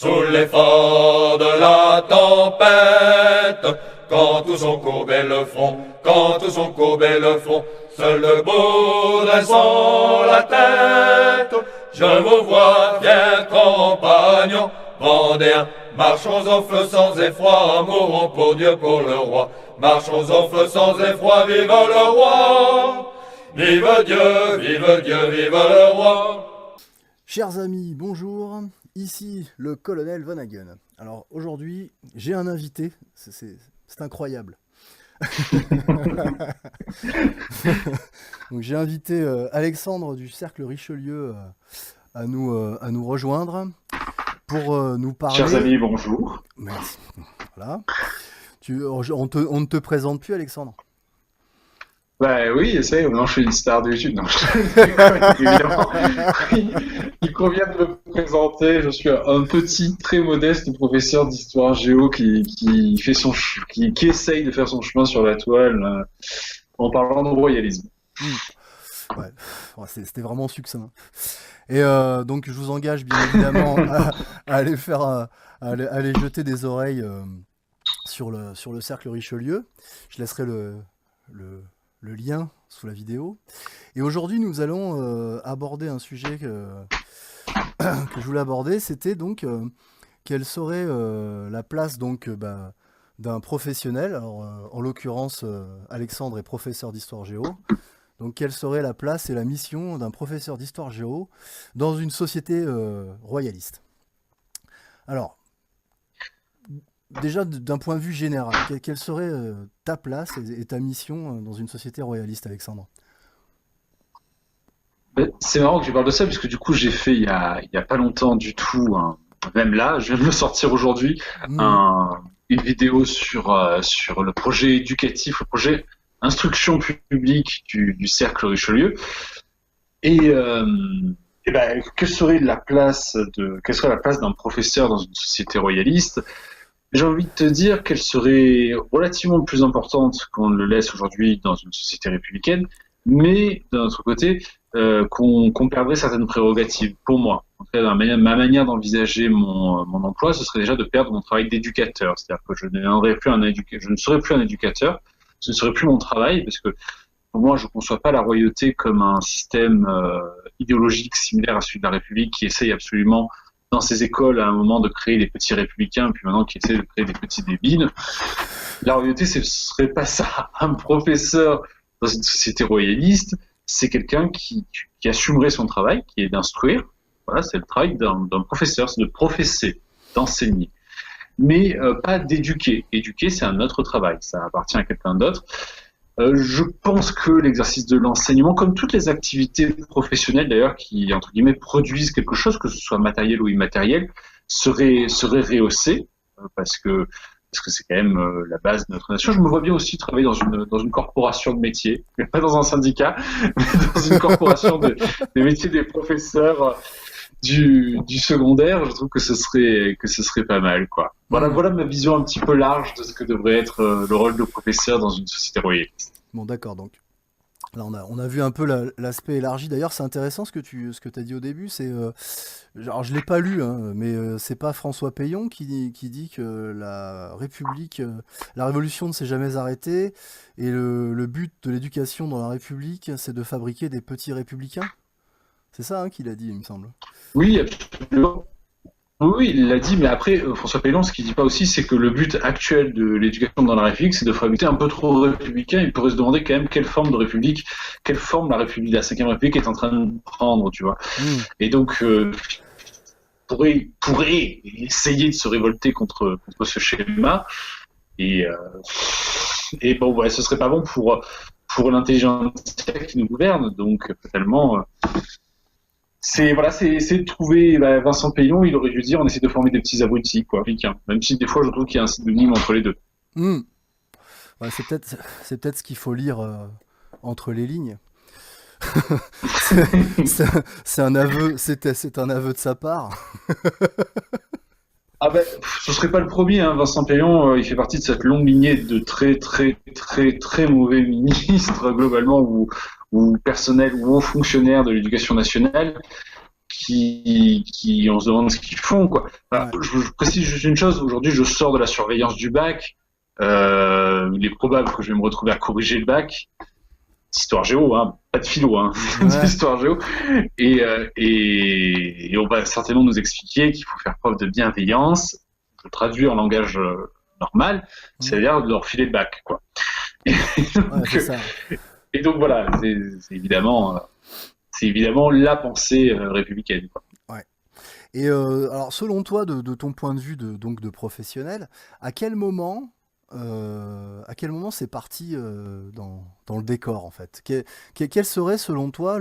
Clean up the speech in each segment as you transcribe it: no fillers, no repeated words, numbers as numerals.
Sous l'effort de la tempête, quand tous ont courbé le front, quand tous ont courbé le front, seul debout dressant la tête, je vous vois, fiers compagnons, Vendéens, marchons au feu sans effroi, mourons pour Dieu, pour le roi, marchons au feu sans effroi, vive le roi, vive Dieu, vive Dieu, vive le roi. Chers amis, bonjour, ici le colonel Von Hagen. Alors aujourd'hui, j'ai un invité, c'est incroyable. Donc j'ai invité Alexandre du Cercle Richelieu à nous rejoindre pour nous parler. Chers amis, bonjour. Merci. Voilà. On ne te présente plus, Alexandre. Bah oui, c'est maintenant je suis une star de YouTube. Non, évidemment. Il convient de me présenter. Je suis un petit, très modeste professeur d'histoire géo qui essaye de faire son chemin sur la toile en parlant de royalisme. Ouais, c'était vraiment succinct. Et donc je vous engage bien évidemment à aller aller jeter des oreilles sur le Cercle Richelieu. Je laisserai le lien sous la vidéo. Et aujourd'hui, nous allons aborder un sujet que je voulais aborder. C'était donc quelle serait la place donc d'un professionnel. Alors, en l'occurrence, Alexandre est professeur d'histoire géo. Donc, quelle serait la place et la mission d'un professeur d'histoire géo dans une société royaliste? Alors, déjà, d'un point de vue général, quelle serait ta place et ta mission dans une société royaliste, Alexandre? C'est marrant que tu parles de ça, puisque du coup, j'ai fait il y a pas longtemps du tout, même là, je viens de me sortir aujourd'hui, une vidéo sur le projet éducatif, le projet instruction publique du Cercle Richelieu. Et quelle serait la place d'un professeur dans une société royaliste? J'ai envie de te dire qu'elle serait relativement plus importante qu'on ne le laisse aujourd'hui dans une société républicaine, mais d'un autre côté, qu'on perdrait certaines prérogatives. Pour moi, en tout cas, ma manière d'envisager mon emploi, ce serait déjà de perdre mon travail d'éducateur. C'est-à-dire que je ne serais plus un éducateur, ce ne serait plus mon travail, parce que pour moi, je ne conçois pas la royauté comme un système idéologique similaire à celui de la République qui essaye absolument dans ses écoles à un moment de créer des petits républicains, puis maintenant qui essaie de créer des petits débiles. La royauté, ce serait pas ça. Un professeur dans une société royaliste, c'est quelqu'un qui assumerait son travail, qui est d'instruire. Voilà, c'est le travail d'un professeur, c'est de professer, d'enseigner. Mais pas d'éduquer. Éduquer, c'est un autre travail, ça appartient à quelqu'un d'autre. Je pense que l'exercice de l'enseignement, comme toutes les activités professionnelles d'ailleurs qui, entre guillemets, produisent quelque chose, que ce soit matériel ou immatériel, serait rehaussé, parce que c'est quand même la base de notre nation. Je me vois bien aussi travailler dans une corporation de métiers, mais pas dans un syndicat, mais dans une corporation des métiers des professeurs du secondaire. Je trouve que ce serait pas mal, quoi. Voilà ma vision un petit peu large de ce que devrait être le rôle de professeur dans une société royaliste. Bon, d'accord, donc là on a vu un peu l'aspect élargi. D'ailleurs, c'est intéressant ce que tu as dit au début. Alors je l'ai pas lu, hein, mais c'est pas François Payon qui dit que la République, la Révolution ne s'est jamais arrêtée et le but de l'éducation dans la République, c'est de fabriquer des petits républicains. C'est ça qu'il a dit, il me semble. Oui, absolument. Oui, il l'a dit, mais après, François Payon, ce qu'il dit pas aussi, c'est que le but actuel de l'éducation dans la République, c'est de fabriquer un peu trop républicain. Il pourrait se demander quand même quelle forme de République, quelle forme la République, la 5e République est en train de prendre, tu vois. Et donc, pourrait essayer de se révolter contre ce schéma. Et bon, ouais, ce serait pas bon pour l'intelligence qui nous gouverne. Donc, totalement. C'est de trouver Vincent Payon, il aurait dû dire on essaie de former des petits abrutis, quoi, même si des fois je trouve qu'il y a un synonyme entre les deux. Ouais, c'est peut-être ce qu'il faut lire entre les lignes. c'est un aveu de sa part. Ah ben, ce serait pas le premier, hein. Vincent Payon, il fait partie de cette longue lignée de très très très très mauvais ministres globalement ou personnels ou hauts fonctionnaires de l'éducation nationale on se demande ce qu'ils font, quoi. Enfin, Ouais. je précise juste une chose. Aujourd'hui, je sors de la surveillance du bac. Il est probable que je vais me retrouver à corriger le bac. Histoire géo, hein, pas de philo, hein, Ouais. histoire géo. Et on va certainement nous expliquer qu'il faut faire preuve de bienveillance. Je traduis en langage normal, Mm. c'est-à-dire de leur filer le bac, quoi. Et Ouais, donc, c'est ça. voilà, c'est évidemment la pensée républicaine, quoi. Ouais. Et alors, selon toi, de ton point de vue donc de professionnel, à quel moment, à quel moment c'est parti dans le décor en fait? Quel serait selon toi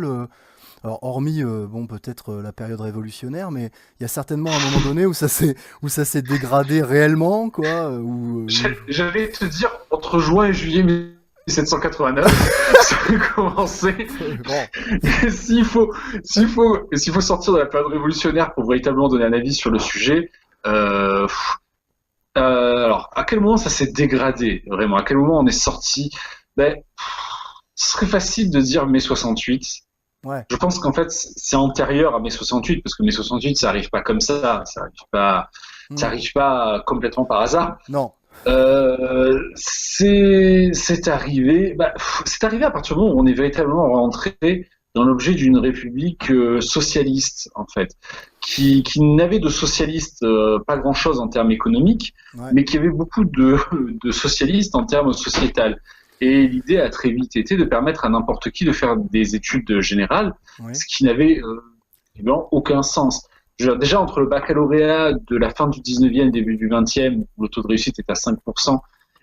alors hormis bon peut-être la période révolutionnaire, mais il y a certainement un moment donné où ça s'est dégradé réellement quoi, J'allais te dire, entre juin et juillet 1789, ça a commencé. bon, S'il faut, s'il faut sortir de la période révolutionnaire pour véritablement donner un avis sur le sujet, euh, alors, à quel moment ça s'est dégradé, vraiment? À quel moment on est sorti? Ben, ce serait facile de dire mai 68. ouais, Je pense qu'en fait, c'est antérieur à mai 68, parce que mai 68, ça arrive pas comme ça hmm, arrive pas complètement par hasard. non, C'est arrivé à partir du moment où on est véritablement rentré dans l'objet d'une république socialiste, en fait, qui n'avait de socialiste pas grand-chose en termes économiques, ouais, mais qui avait beaucoup de socialistes en termes sociétal. Et l'idée a très vite été de permettre à n'importe qui de faire des études générales, oui, ce qui n'avait évidemment aucun sens. Déjà, entre le baccalauréat de la fin du 19e, début du 20e, où le taux de réussite est à 5%,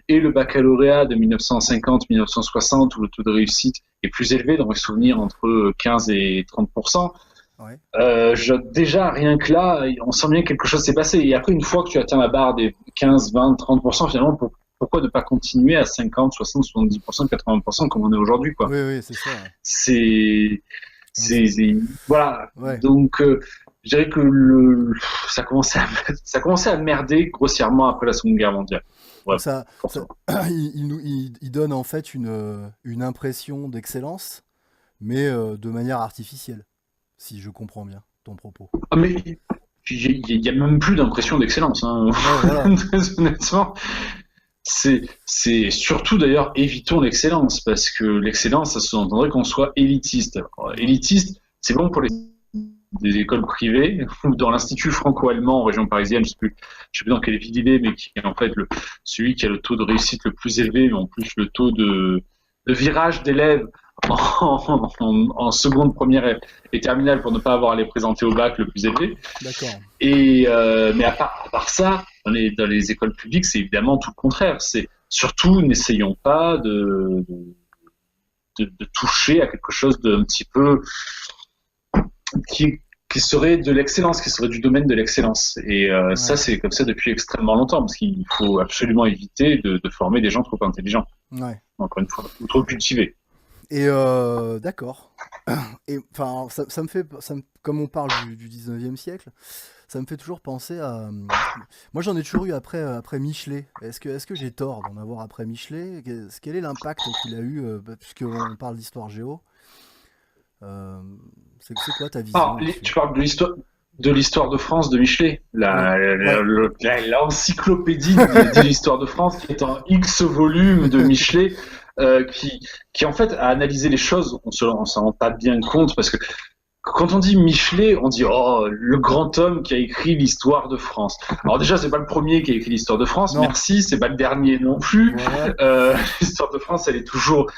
et le baccalauréat de 1950-1960, où le taux de réussite est plus élevé, dans mes souvenirs, entre 15 et 30%, ouais, déjà, rien que là, on sent bien que quelque chose s'est passé. Et après, une fois que tu atteins la barre des 15, 20, 30%, finalement, pourquoi ne pas continuer à 50, 60, 70%, 80% comme on est aujourd'hui, quoi. oui, oui, c'est ça. Ouais. C'est, Non, c'est- voilà. ouais. Donc, je dirais que ça commençait ça commençait à merder grossièrement après la Seconde Guerre mondiale. Ouais, Donc forcément. il donne en fait une impression d'excellence, mais de manière artificielle, si je comprends bien ton propos. Ah, mais il y a même plus d'impression d'excellence, hein. Ouais, voilà. Très honnêtement. C'est surtout d'ailleurs évitons l'excellence parce que l'excellence, ça sous-entendrait qu'on soit élitiste. Alors, Ouais, élitiste, c'est bon pour les des écoles privées ou dans l'institut franco-allemand en région parisienne, je sais plus dans quelle ville il est, mais qui est en fait celui qui a le taux de réussite le plus élevé, mais en plus le taux de virage d'élèves en seconde, première et terminale pour ne pas avoir à les présenter au bac le plus élevé. d'accord. Mais à part ça, dans les écoles publiques, c'est évidemment tout le contraire. C'est surtout n'essayons pas de toucher à quelque chose d'un petit peu qui serait de l'excellence, qui serait du domaine de l'excellence. Et ça, Ouais, c'est comme ça depuis extrêmement longtemps, parce qu'il faut absolument éviter de former des gens trop intelligents, ouais. encore une fois, ou trop cultivés. Et d'accord. Et enfin, ça me fait, comme on parle du 19e siècle, ça me fait toujours penser à. Moi, j'en ai toujours eu après Michelet. Est-ce que j'ai tort d'en avoir après Michelet? Quel est l'impact qu'il a eu, puisqu'on parle d'histoire géo? Euh, c'est quoi ta Alors, vision là-dessus? tu parles de l'histoire de France de Michelet, Oui, ouais, l'encyclopédie de l'histoire de France qui est en X volumes de Michelet, qui en fait a analysé les choses. On s'en rend pas bien compte parce que quand on dit Michelet, on dit oh le grand homme qui a écrit l'histoire de France. Alors déjà c'est pas le premier qui a écrit l'histoire de France, non, merci, c'est pas le dernier non plus. voilà, L'histoire de France elle est toujours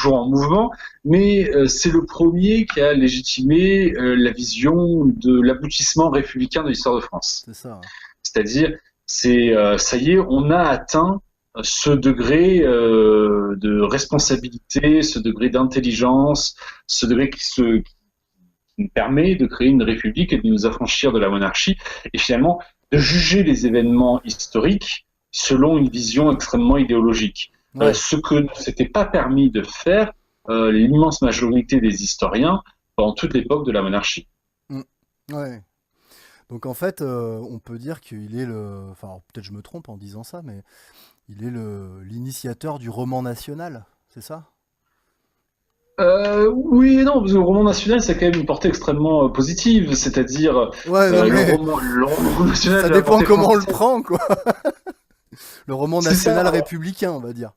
en mouvement, mais c'est le premier qui a légitimé la vision de l'aboutissement républicain de l'histoire de France. c'est ça. C'est-à-dire c'est ça y est, on a atteint ce degré de responsabilité, ce degré d'intelligence, ce degré qui nous permet de créer une république et de nous affranchir de la monarchie et finalement de juger les événements historiques selon une vision extrêmement idéologique. Ouais. Ce que ne s'était pas permis de faire l'immense majorité des historiens pendant toute l'époque de la monarchie. Mm. Ouais. Donc en fait, on peut dire qu'il est le. Enfin, alors, peut-être je me trompe en disant ça, mais il est l'initiateur du roman national, c'est ça? Oui et non, parce que le roman national, c'est quand même une portée extrêmement positive, c'est-à-dire Ouais, non, mais le roman national ça de la dépend portée comment on le française. prend, quoi. Le roman C'est national ça. républicain, on va dire.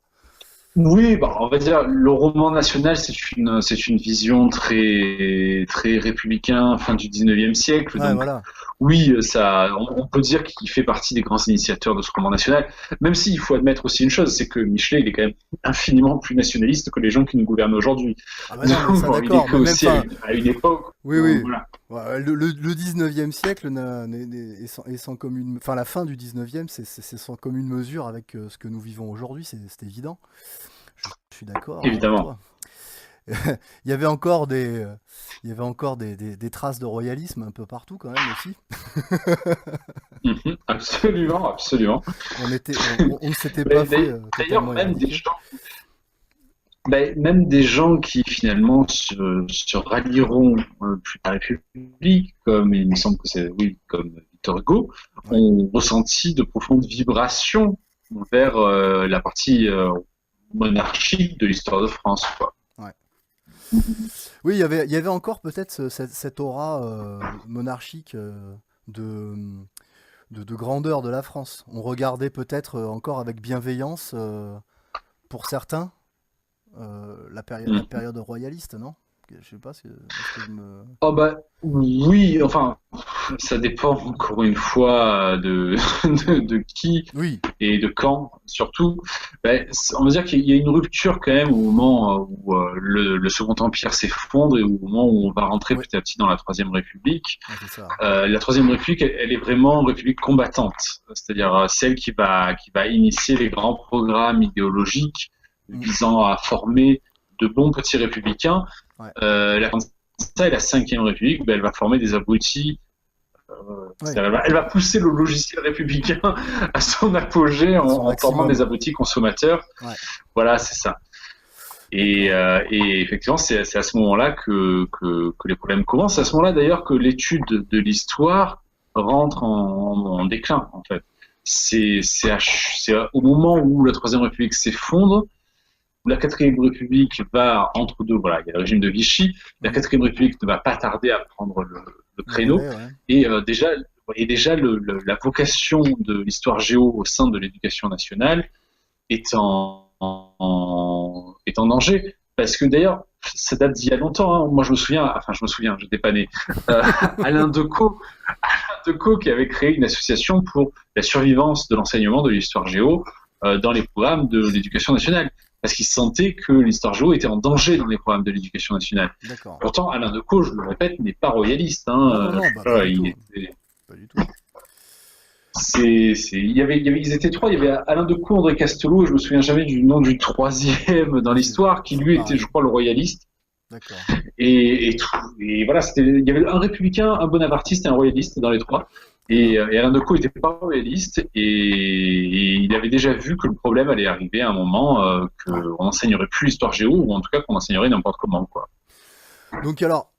Oui, bah, on va dire le roman national, c'est une vision très très républicain, fin du 19e siècle. Ouais, Donc voilà. oui, on peut dire qu'il fait partie des grands initiateurs de ce roman national. Même s'il faut admettre aussi une chose, c'est que Michelet, il est quand même infiniment plus nationaliste que les gens qui nous gouvernent aujourd'hui. Ah bah non, mais Donc ça bon, il est d'accord, que mais même, aussi à enfin, une époque. oui, oui. Voilà. Ouais, le 19e siècle est sans commune... Enfin, la fin du 19e, c'est sans commune mesure avec ce que nous vivons aujourd'hui, c'est évident. Je suis d'accord avec Évidemment. toi. Il y avait encore il y avait encore des traces de royalisme un peu partout quand même aussi. Mhm, absolument, absolument. On ne s'était pas Mais fait d'ailleurs, totalement éradiquer. même des gens qui finalement se rallieront plus à la République, comme il me semble que c'est, oui, comme Victor Hugo, Ouais, ont ressenti de profondes vibrations vers la partie monarchique de l'histoire de France, quoi. ouais. Oui, il y avait encore peut-être cette aura monarchique de, de grandeur de la France. On regardait peut-être encore avec bienveillance, pour certains, la Mm. période royaliste, non? Je sais pas, est-ce que je me... Oh bah oui, enfin, ça dépend encore une fois de qui Oui, et de quand, surtout. Ben, on va dire qu'il y a une rupture quand même au moment où le Second Empire s'effondre et au moment où on va rentrer oui, petit à petit dans la Troisième République. ouais, c'est ça. La Troisième République, elle est vraiment une république combattante, c'est-à-dire celle qui va initier les grands programmes idéologiques Mm, visant à former de bons petits républicains. ouais, La ça et la Cinquième République, ben, elle va former des abrutis. ouais, Elle va pousser le logiciel républicain à son apogée à son en formant des maximum. abrutis consommateurs. Ouais, Voilà, c'est ça. d'accord. Et effectivement, c'est à ce moment-là que les problèmes commencent. C'est à ce moment-là, d'ailleurs, que l'étude de l'histoire rentre en déclin, en fait. C'est au moment où la Troisième République s'effondre, où la Quatrième République va entre deux. Voilà, il y a le régime de Vichy. La Mm, Quatrième République ne va pas tarder à prendre le le créneau. relais, ouais. Et déjà, la vocation de l'histoire géo au sein de l'éducation nationale est en danger. Parce que d'ailleurs, ça date d'il y a longtemps. Hein. Moi, je me souviens, j'étais pas né. Euh, Alain Decaux qui avait créé une association pour la survivance de l'enseignement de l'histoire géo dans les programmes de l'éducation nationale. Parce qu'il sentait que l'histoire géo était en danger dans les programmes de l'éducation nationale. D'accord. Pourtant, Alain Decaux, je le répète, n'est pas royaliste. Non, non, Hein. non, bah pas du Il tout. était, Pas du tout. ils étaient trois. Il y avait Alain Decaux, André Castelot, et je me souviens jamais du nom du troisième dans Ouais, l'histoire, qui c'est lui était, je pareil. crois, le royaliste. D'accord. Et voilà, il y avait un républicain, un bonapartiste et un royaliste dans les trois. Et, D'accord. et Alain Decaux n'était pas royaliste et il avait déjà vu que le problème allait arriver à un moment Ouais. qu'on n'enseignerait plus l'histoire géo ou en tout cas qu'on enseignerait n'importe comment, quoi. Donc alors,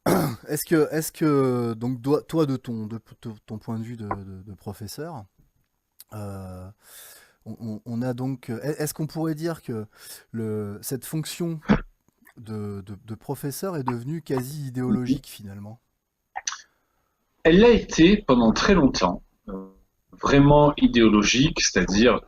est-ce que donc toi de ton point de vue de professeur, euh, on a donc, est-ce qu'on pourrait dire que cette fonction de professeur est devenue quasi idéologique finalement? Elle l'a été pendant très longtemps, vraiment idéologique, c'est-à-dire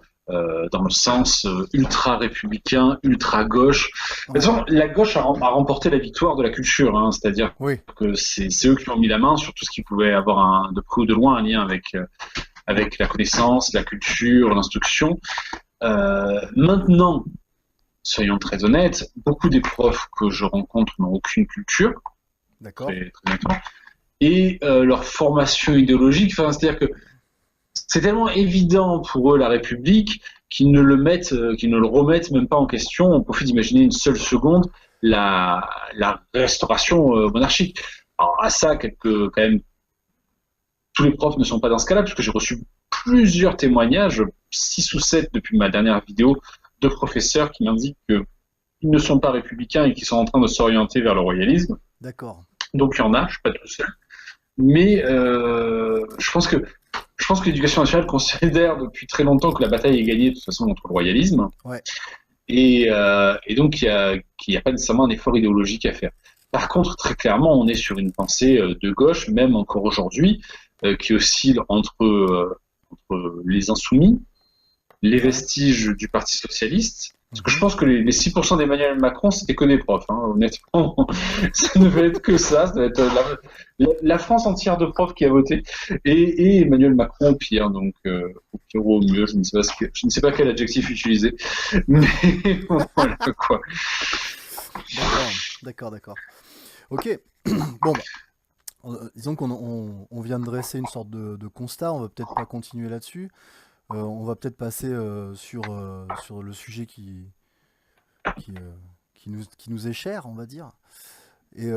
dans le sens ultra-républicain, ultra-gauche. De toute Ouais. façon, la gauche a remporté la victoire de la culture, hein, c'est-à-dire Oui. que c'est eux qui ont mis la main sur tout ce qui pouvait avoir de près ou de loin un lien avec la connaissance, la culture, l'instruction. Maintenant, soyons très honnêtes, beaucoup des profs que je rencontre n'ont aucune culture, D'accord. très, très honnêtement, et leur formation idéologique, enfin, c'est-à-dire que c'est tellement évident pour eux la République qu'ils ne le remettent même pas en question. On profite d'imaginer une seule seconde la restauration monarchique. Alors à ça, quand même, tous les profs ne sont pas dans ce cas-là, puisque j'ai reçu plusieurs témoignages, 6 ou 7 depuis ma dernière vidéo, de professeurs qui m'indiquent qu'ils ne sont pas républicains et qui sont en train de s'orienter vers le royalisme. D'accord. Donc il y en a, je ne suis pas tout seul. Mais je pense que l'éducation nationale considère depuis très longtemps que la bataille est gagnée de toute façon contre le royalisme. Ouais. Et donc, il y a pas nécessairement un effort idéologique à faire. Par contre, très clairement, on est sur une pensée de gauche, même encore aujourd'hui, qui oscille entre les insoumis, les Ouais. vestiges du Parti socialiste. Parce que je Mhm. pense que les 6% d'Emmanuel Macron, c'était que des profs. Hein, honnêtement, ça ne devait être que ça devait être la France entière de profs qui a voté. Et Emmanuel Macron au pire, donc au pire ou au mieux, je ne sais pas quel adjectif utiliser. Mais voilà quoi. D'accord, d'accord, d'accord. Ok. Bon, bah, disons qu'on vient de dresser une sorte de constat. On va peut-être pas continuer là-dessus. On va peut-être passer sur le sujet qui, euh, qui nous est cher, on va dire. Et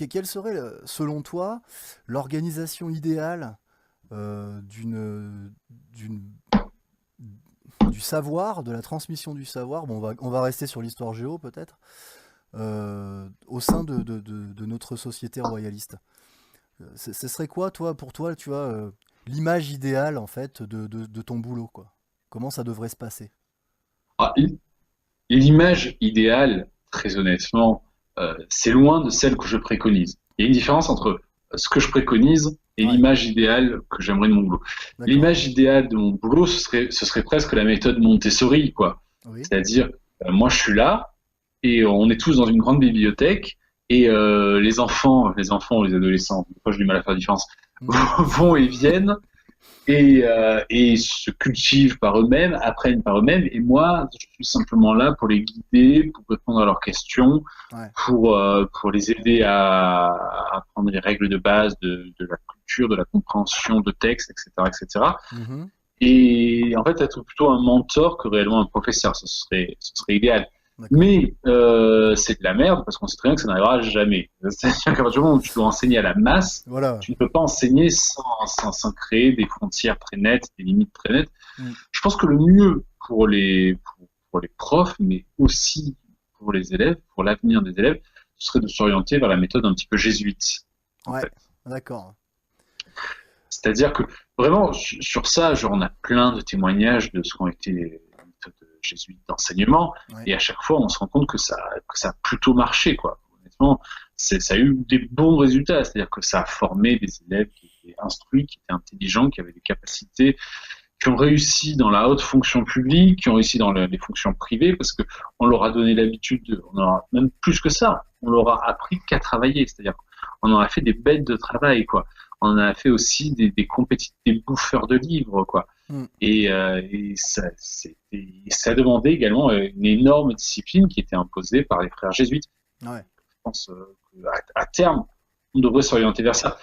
quelle serait, selon toi, l'organisation idéale d'une du savoir, de la transmission du savoir? Bon, on va rester sur l'histoire géo peut-être, au sein de notre société royaliste. Ce serait quoi, toi, pour toi, tu vois, l'image idéale en fait de ton boulot, quoi? Comment ça devrait se passer? Ah, l'image idéale, très honnêtement, c'est loin de celle que je préconise. Il y a une différence entre ce que je préconise et Ouais, l'image idéale que j'aimerais de mon boulot. d'accord. L'image idéale de mon boulot, ce serait presque la méthode Montessori, quoi. Oui. C'est-à-dire, moi, je suis là et on est tous dans une grande bibliothèque et les enfants, les adolescents, des fois j'ai du mal à faire la différence, Mhm. vont et viennent et se cultivent par eux-mêmes, apprennent par eux-mêmes. Et moi, je suis simplement là pour les guider, pour répondre à leurs questions, Ouais. pour les aider à apprendre les règles de base de la culture, de la compréhension de textes, etc., etc. Mhm. Et en fait, être plutôt un mentor que réellement un professeur, ce serait idéal. D'accord. Mais c'est de la merde parce qu'on sait très bien que ça n'arrivera jamais. C'est-à-dire qu'à partir du moment où tu dois enseigner à la masse, Voilà. tu ne peux pas enseigner sans créer des frontières très nettes, des limites très nettes. Mm. Je pense que le mieux pour les profs, mais aussi pour les élèves, pour l'avenir des élèves, ce serait de s'orienter vers la méthode un petit peu jésuite, en Ouais. fait. D'accord. C'est-à-dire que vraiment, sur ça, genre, on a plein de témoignages de ce qu'ont été les méthodes jésuites d'enseignement, Ouais. et à chaque fois, on se rend compte que ça a plutôt marché, quoi. Honnêtement, ça a eu des bons résultats, c'est-à-dire que ça a formé des élèves qui étaient instruits, qui étaient intelligents, qui avaient des capacités, qui ont réussi dans la haute fonction publique, qui ont réussi dans les fonctions privées, parce que on leur a donné l'habitude, on aura même plus que ça, on leur a appris qu'à travailler, c'est-à-dire qu'on en a fait des bêtes de travail, quoi. On en a fait aussi des bouffeurs de livres, quoi. Mm. Et ça a demandé également une énorme discipline qui était imposée par les frères jésuites. Ouais. Je pense qu'à terme, on devrait s'orienter vers ça.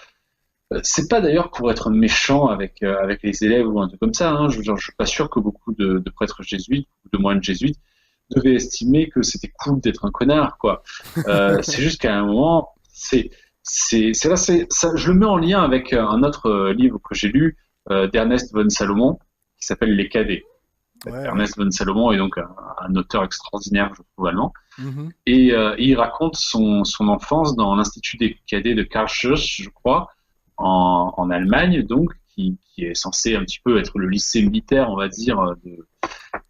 C'est pas d'ailleurs pour être méchant avec les élèves ou un truc comme ça. Hein. Je suis pas sûr que beaucoup de prêtres jésuites ou de moines jésuites devaient estimer que c'était cool d'être un connard, quoi. C'est juste qu'à un moment, ça, je le mets en lien avec un autre livre que j'ai lu d'Ernest von Salomon qui s'appelle Les Cadets. Ouais, ouais. Ernest von Salomon est donc un auteur extraordinaire, je trouve, allemand. Mhm. Et il raconte son enfance dans l'Institut des cadets de Karlsruhe, je crois, en Allemagne, donc, qui est censé un petit peu être le lycée militaire, on va dire,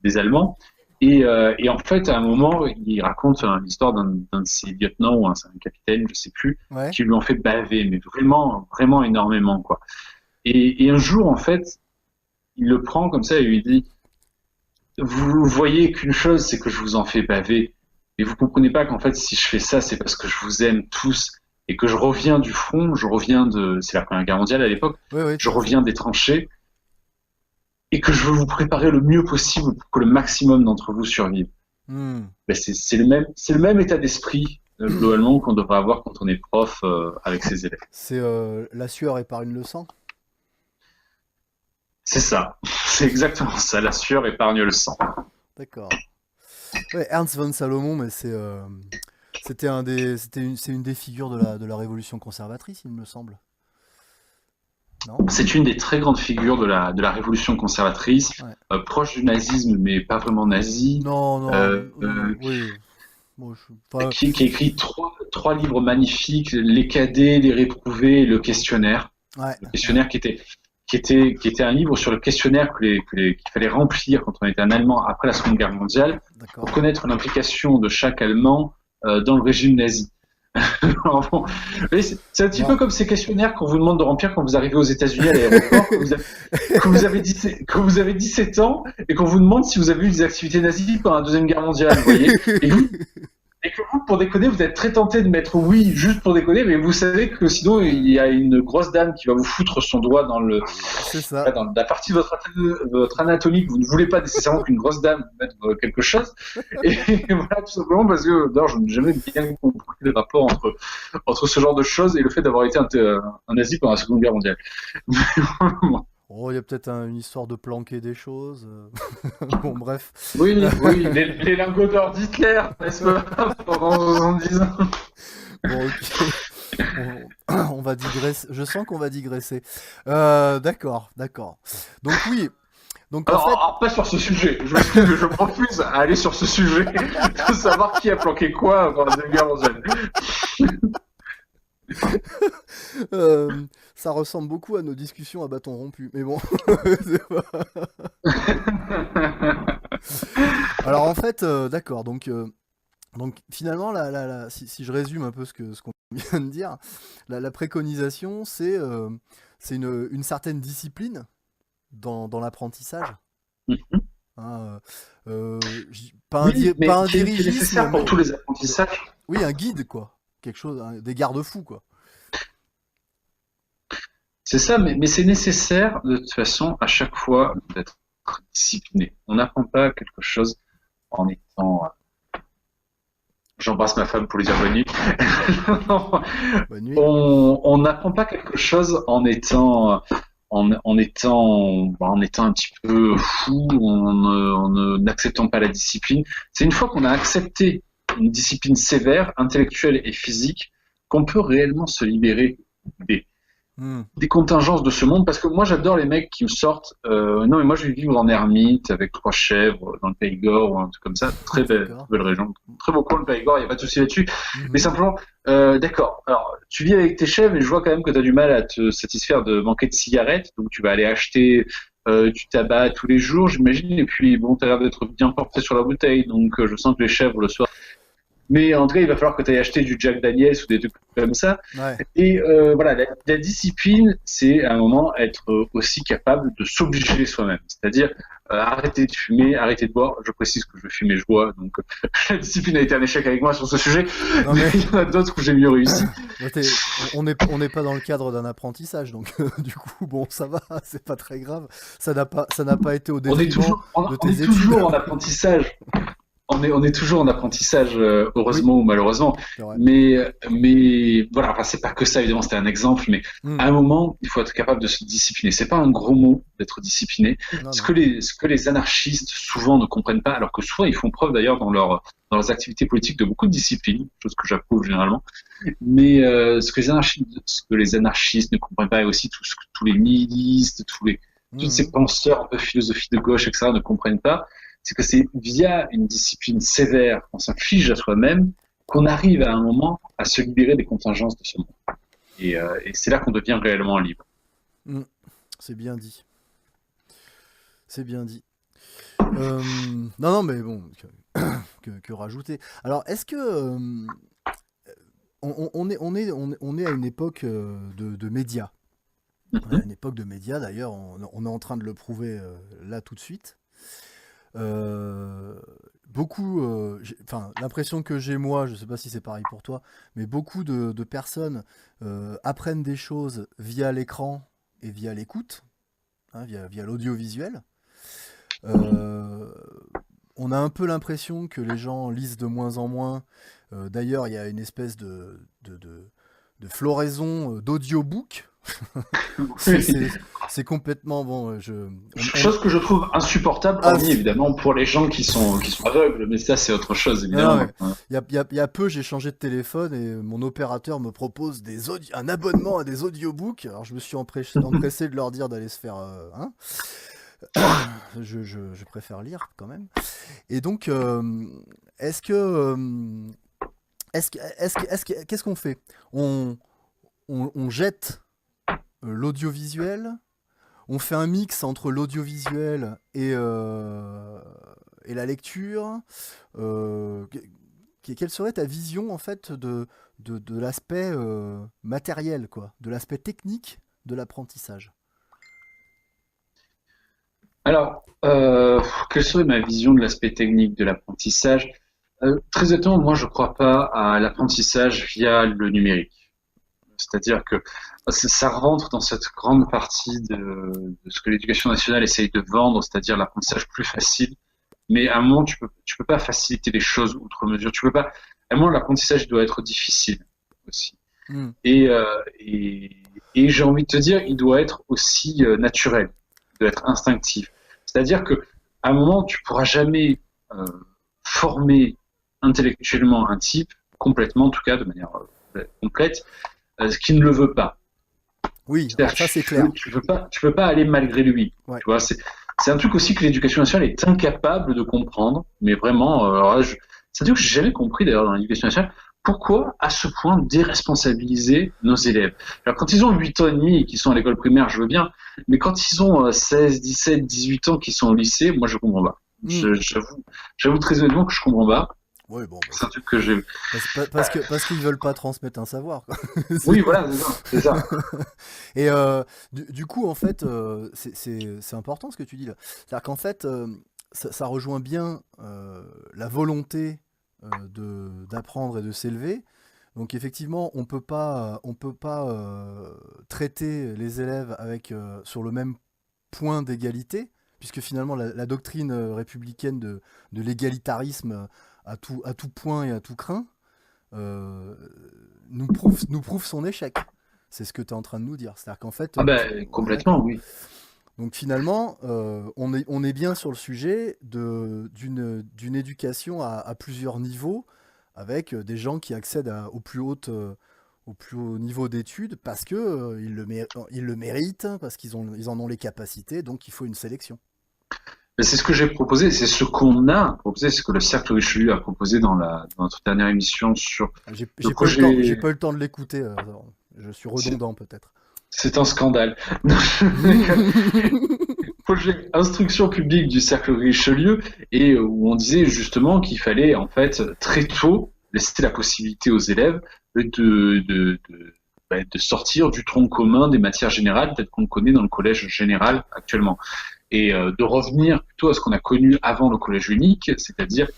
des Allemands. Et en fait, à un moment, il raconte l'histoire d'un de ses lieutenants ou un capitaine, je sais plus, Ouais. qui lui ont fait baver, mais vraiment, vraiment énormément, quoi. Et un jour, en fait, il le prend comme ça et lui dit, vous voyez qu'une chose, c'est que je vous en fais baver. Et vous comprenez pas qu'en fait, si je fais ça, c'est parce que je vous aime tous et que je reviens du front, c'est la Première Guerre mondiale à l'époque, Ouais, ouais, je tout à fait. reviens des tranchées et que je veux vous préparer le mieux possible pour que le maximum d'entre vous survivent. Mm. Ben c'est le même état d'esprit, globalement, qu'on devrait avoir quand on est prof, avec ses élèves. C'est la sueur épargne le sang. C'est ça. C'est exactement ça. La sueur épargne le sang. D'accord. Ouais, Ernst von Salomon, mais c'est une des figures de la révolution conservatrice, il me semble. Non? C'est une des très grandes figures de la révolution conservatrice, Ouais. proche du nazisme, mais pas vraiment nazi, Non, non, euh, non, non, euh, oui. Bon, enfin, qui a écrit trois livres magnifiques, Les Cadets, Les Réprouvés et Le Questionnaire. ouais, Le ouais. questionnaire qui qui était un livre sur le questionnaire qu'il fallait remplir quand on était un Allemand après la Seconde Guerre mondiale D'accord. pour connaître l'implication de chaque Allemand dans le régime nazi. Alors bon, c'est un petit peu comme ces questionnaires qu'on vous demande de remplir quand vous arrivez aux États-Unis à l'aéroport, que vous avez 17 ans et qu'on vous demande si vous avez eu des activités nazies pendant la Deuxième Guerre mondiale, vous voyez. Et que vous, pour déconner, vous êtes très tenté de mettre oui juste pour déconner, mais vous savez que sinon il y a une grosse dame qui va vous foutre son doigt dans C'est ça. dans la partie de votre anatomie que vous ne voulez pas nécessairement qu'une grosse dame mette quelque chose. Et voilà, tout simplement parce que d'ailleurs je n'ai jamais bien compris le rapport entre ce genre de choses et le fait d'avoir été un nazi pendant la Seconde Guerre mondiale. Oh, il y a peut-être une histoire de planquer des choses. Bon, bref. Oui, les lingots d'or d'Hitler, n'est-ce pas, pendant 70 ans. Bon, ok. On va digresser. Je sens qu'on va digresser. D'accord. Donc oui. Donc en fait, Alors, pas sur ce sujet. Je m'excuse, mais je me refuse à aller sur ce sujet de savoir qui a planqué quoi pendant la Deuxième Guerre mondiale. ça ressemble beaucoup à nos discussions à bâton rompu. Mais bon. Alors en fait, d'accord. Donc finalement, si je résume un peu ce qu'on vient de dire, la préconisation, c'est une certaine discipline dans l'apprentissage. Hein, pas Oui, mais pas un qui est dirigisme, nécessaire pour tous les apprentissages. oui, un guide, quoi. Quelque chose, des garde-fous, quoi. C'est ça, mais c'est nécessaire de toute façon à chaque fois d'être discipliné. On n'apprend pas quelque chose en étant. J'embrasse ma femme pour lui dire bonne nuit. Bonne nuit. On n'apprend pas quelque chose en étant en étant un petit peu fou, n'acceptant pas la discipline. C'est une fois qu'on a accepté une discipline sévère, intellectuelle et physique, qu'on peut réellement se libérer des, des contingences de ce monde. Parce que moi, j'adore les mecs qui me sortent non, mais moi, je vais vivre en ermite avec 3 chèvres dans le Périgord ou un truc comme ça. Très belle région. Très beau coin, le Périgord, il n'y a pas de souci là-dessus. Mais simplement, d'accord. Alors, tu vis avec tes chèvres et je vois quand même que tu as du mal à te satisfaire de manquer de cigarettes. Donc, tu vas aller acheter du tabac tous les jours, j'imagine. Et puis, bon, tu as l'air d'être bien porté sur la bouteille. Donc, je sens que les chèvres, le soir. Mais en tout cas, il va falloir que tu ailles acheter du Jack Daniels ou des trucs comme ça. Ouais. Et voilà, la discipline, c'est à un moment être aussi capable de s'obliger soi-même. C'est-à-dire arrêter de fumer, arrêter de boire. Je précise que je fume et je bois, donc la discipline a été un échec avec moi sur ce sujet. Non, mais il y en a d'autres où j'ai mieux réussi. On n'est pas dans le cadre d'un apprentissage, donc du coup, bon, ça va, c'est pas très grave. Ça n'a pas été au détriment de tes études. On est toujours en apprentissage. On est toujours en apprentissage, heureusement ou malheureusement. Mais voilà, enfin, c'est pas que ça, évidemment, c'était un exemple, mais à un moment, il faut être capable de se discipliner. C'est pas un gros mot d'être discipliné. Ce que les anarchistes souvent ne comprennent pas, alors que souvent ils font preuve d'ailleurs dans leurs activités politiques de beaucoup de discipline, chose que j'approuve généralement. Mais ce que les anarchistes ne comprennent pas, et aussi tous les nihilistes, tous ces penseurs un peu philosophie de gauche, etc., ne comprennent pas, c'est que c'est via une discipline sévère, qu'on s'inflige à soi-même, qu'on arrive à un moment à se libérer des contingences de ce monde. Et c'est là qu'on devient réellement libre. C'est bien dit. C'est bien dit. Non, mais bon, que rajouter. Alors, est-ce que on est à une époque de médias. On est à une époque de médias, d'ailleurs, on est en train de le prouver là tout de suite. L'impression que j'ai moi, je sais pas si c'est pareil pour toi, mais beaucoup de personnes apprennent des choses via l'écran et via l'écoute, hein, via l'audiovisuel. On a un peu l'impression que les gens lisent de moins en moins. D'ailleurs, il y a une espèce de floraison d'audiobook. C'est complètement bon. Chose que je trouve insupportable, évidemment pour les gens qui sont aveugles, mais ça c'est autre chose évidemment. Il y a peu, j'ai changé de téléphone et mon opérateur me propose un abonnement à des audiobooks. Alors je me suis empressé de leur dire d'aller se faire. Je préfère lire quand même. Et donc, qu'est-ce qu'on fait ? On jette l'audiovisuel, on fait un mix entre l'audiovisuel et la lecture. Euh, Quelle serait ta vision en fait de l'aspect matériel, quoi, de l'aspect technique de l'apprentissage? Alors, quelle serait ma vision de l'aspect technique de l'apprentissage? Très honnêtement, moi, je ne crois pas à l'apprentissage via le numérique. C'est-à-dire que ça rentre dans cette grande partie de ce que l'éducation nationale essaye de vendre, c'est-à-dire l'apprentissage plus facile. Mais à un moment, tu peux pas faciliter les choses outre mesure. Tu peux pas. À un moment, l'apprentissage doit être difficile aussi. Hmm. Et, euh, et, et j'ai envie de te dire, il doit être aussi naturel, il doit être instinctif. C'est-à-dire que à un moment, tu pourras jamais euh, former intellectuellement un type complètement, en tout cas de manière complète, qui ne le veut pas. Oui, C'est-à-dire ça que c'est clair. tu peux pas aller malgré lui. Ouais. Tu vois, c'est un truc aussi que l'éducation nationale est incapable de comprendre, mais vraiment, alors là, c'est un truc que j'ai jamais compris d'ailleurs dans l'éducation nationale. Pourquoi à ce point déresponsabiliser nos élèves? Alors quand ils ont 8 ans et demi et qu'ils sont à l'école primaire, je veux bien, mais quand ils ont 16, 17, 18 ans qu'ils sont au lycée, moi je comprends pas. Hmm. J'avoue très honnêtement que je comprends pas. Ouais, bon, C'est un truc que j'ai. parce qu'ils veulent pas transmettre un savoir, quoi. Oui, voilà, c'est ça. Et du coup, en fait, c'est important ce que tu dis là. C'est-à-dire qu'en fait, ça rejoint bien la volonté d'apprendre et de s'élever. Donc effectivement, on peut pas traiter les élèves sur le même point d'égalité, puisque finalement la doctrine républicaine de l'égalitarisme à tout point et à tout crin euh, nous prouve son échec. C'est ce que tu es en train de nous dire. C'est-à-dire qu'en fait, Ah ben complètement, d'accord. oui. Donc finalement, on est bien sur le sujet d'une éducation à plusieurs niveaux, avec des gens qui accèdent au plus haut niveau d'études parce que ils le méritent, parce ils en ont les capacités, donc il faut une sélection. Mais c'est ce que j'ai proposé, c'est ce qu'on a proposé, c'est ce que le Cercle Richelieu a proposé dans notre dernière émission sur le J'ai projet. pas eu le temps de l'écouter, je suis C'est redondant peut-être. c'est un scandale. Projet instruction publique du Cercle Richelieu et où on disait justement qu'il fallait en fait très tôt laisser la possibilité aux élèves de sortir du tronc commun des matières générales peut-être qu'on connaît dans le collège général actuellement et de revenir plutôt à ce qu'on a connu avant le collège unique, c'est-à-dire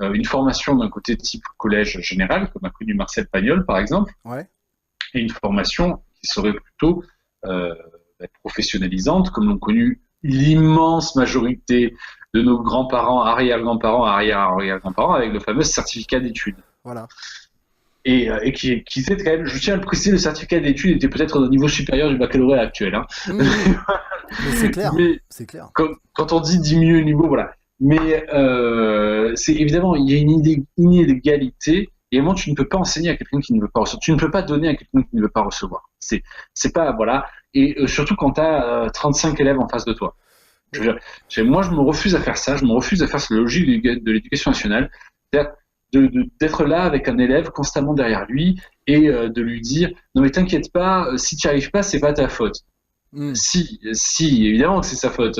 une formation d'un côté type collège général comme a connu Marcel Pagnol par exemple Ouais. et une formation qui serait plutôt euh, professionnalisante comme l'ont connu l'immense majorité de nos grands-parents, arrière-grands-parents, arrière-arrière-grands-parents avec le fameux certificat d'études. Voilà. Et qui était quand même, je tiens à le préciser, le certificat d'études était peut-être au niveau supérieur du baccalauréat actuel. Hein. Mais c'est clair, Mais c'est clair. quand on dit diminuer le niveau, voilà. Mais c'est évidemment, il y a une inégalité. Et vraiment, tu ne peux pas enseigner à quelqu'un qui ne veut pas recevoir. Tu ne peux pas donner à quelqu'un qui ne veut pas recevoir. C'est pas, voilà. Et surtout quand tu as 35 élèves en face de toi. Je veux dire, moi, je me refuse à faire ça. Je me refuse à faire cette logique de l'éducation nationale. C'est-à-dire d'être là avec un élève constamment derrière lui et de lui dire non mais t'inquiète pas, si tu n'y arrives pas, c'est pas ta faute. Mm. Si, évidemment que c'est sa faute,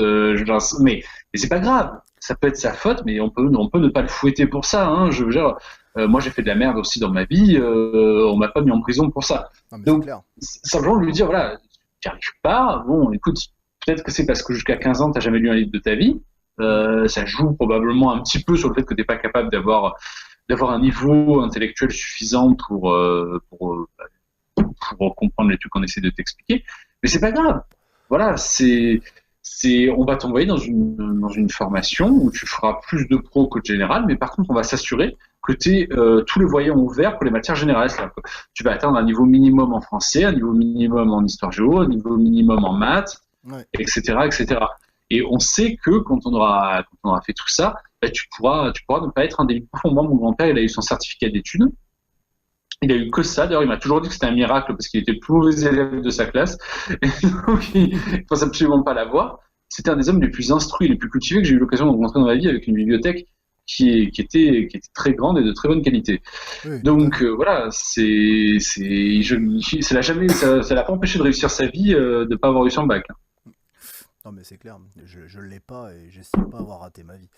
mais c'est pas grave. Ça peut être sa faute, mais on peut ne pas le fouetter pour ça. Hein, je veux dire, moi j'ai fait de la merde aussi dans ma vie, on m'a pas mis en prison pour ça. Non, mais c'est Donc clair. simplement lui dire voilà, tu n'y arrives pas. Bon, écoute, peut-être que c'est parce que jusqu'à 15 ans t'as jamais lu un livre de ta vie. Ça joue probablement un petit peu sur le fait que t'es pas capable d'avoir un niveau intellectuel suffisant pour comprendre les trucs qu'on essaie de t'expliquer. Mais c'est pas grave. Voilà, on va t'envoyer dans une formation où tu feras plus de pro que de général, mais par contre, on va s'assurer que tu aies tous les voyants ouverts pour les matières générales. Tu vas atteindre un niveau minimum en français, un niveau minimum en histoire géo, un niveau minimum en maths, Ouais. etc., etc. Et on sait que quand on aura fait tout ça, bah, tu pourras ne pas être un délit profond. Moi, mon grand-père, il a eu son certificat d'études. Il a eu que ça. D'ailleurs, il m'a toujours dit que c'était un miracle parce qu'il était le plus mauvais élève de sa classe. Et donc, il ne pense absolument pas l'avoir. C'était un des hommes les plus instruits, les plus cultivés que j'ai eu l'occasion de rencontrer dans ma vie avec une bibliothèque qui était très grande et de très bonne qualité. Oui, Donc voilà, ça l'a pas empêché de réussir sa vie de ne pas avoir eu son bac. Non, mais c'est clair, je l'ai pas et j'estime pas avoir raté ma vie.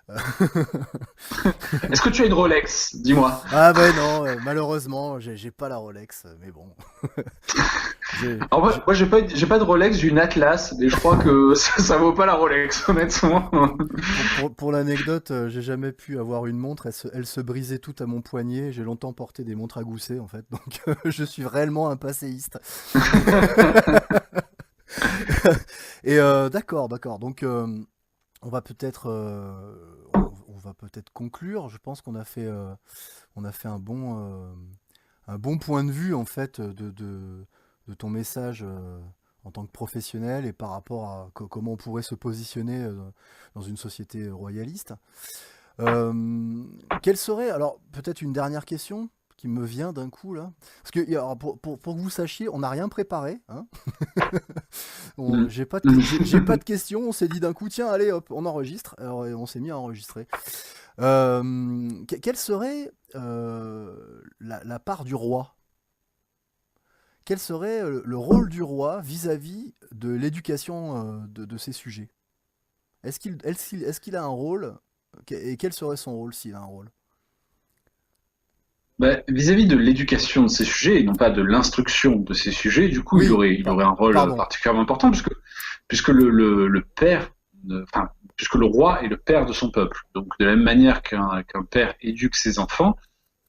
Euh, Est-ce que tu as une Rolex? Dis-moi. Ah ben non, malheureusement, j'ai pas la Rolex, mais bon. J'ai, Alors j'ai- j'ai pas de Rolex, j'ai une Atlas, et je crois que ça vaut pas la Rolex, honnêtement. pour l'anecdote, j'ai jamais pu avoir une montre, elle se brisait toute à mon poignet, j'ai longtemps porté des montres à gousset en fait, donc je suis réellement un passéiste. Et d'accord. Donc on va peut-être on va peut-être conclure. Je pense on a fait un bon point de vue en fait de ton message en tant que professionnel et par rapport à comment on pourrait se positionner dans une société royaliste. Euh, Quelle serait, alors peut-être une dernière question qui me vient d'un coup là, parce que alors, pour que vous sachiez, on n'a rien préparé, hein. Mm. J'ai pas de questions, on s'est dit d'un coup, tiens, allez hop, on enregistre, alors, et on s'est mis à enregistrer. Quelle serait la part du roi? Quel serait le rôle du roi vis-à-vis de l'éducation de ces sujets? Est-ce qu'il a un rôle? Et quel serait son rôle s'il a un rôle? Bah, vis-à-vis de l'éducation de ces sujets, et non pas de l'instruction de ces sujets, du coup, Oui, il aurait un rôle pardon. particulièrement important, puisque le père, enfin, puisque le roi est le père de son peuple. Donc, de la même manière qu'un père éduque ses enfants,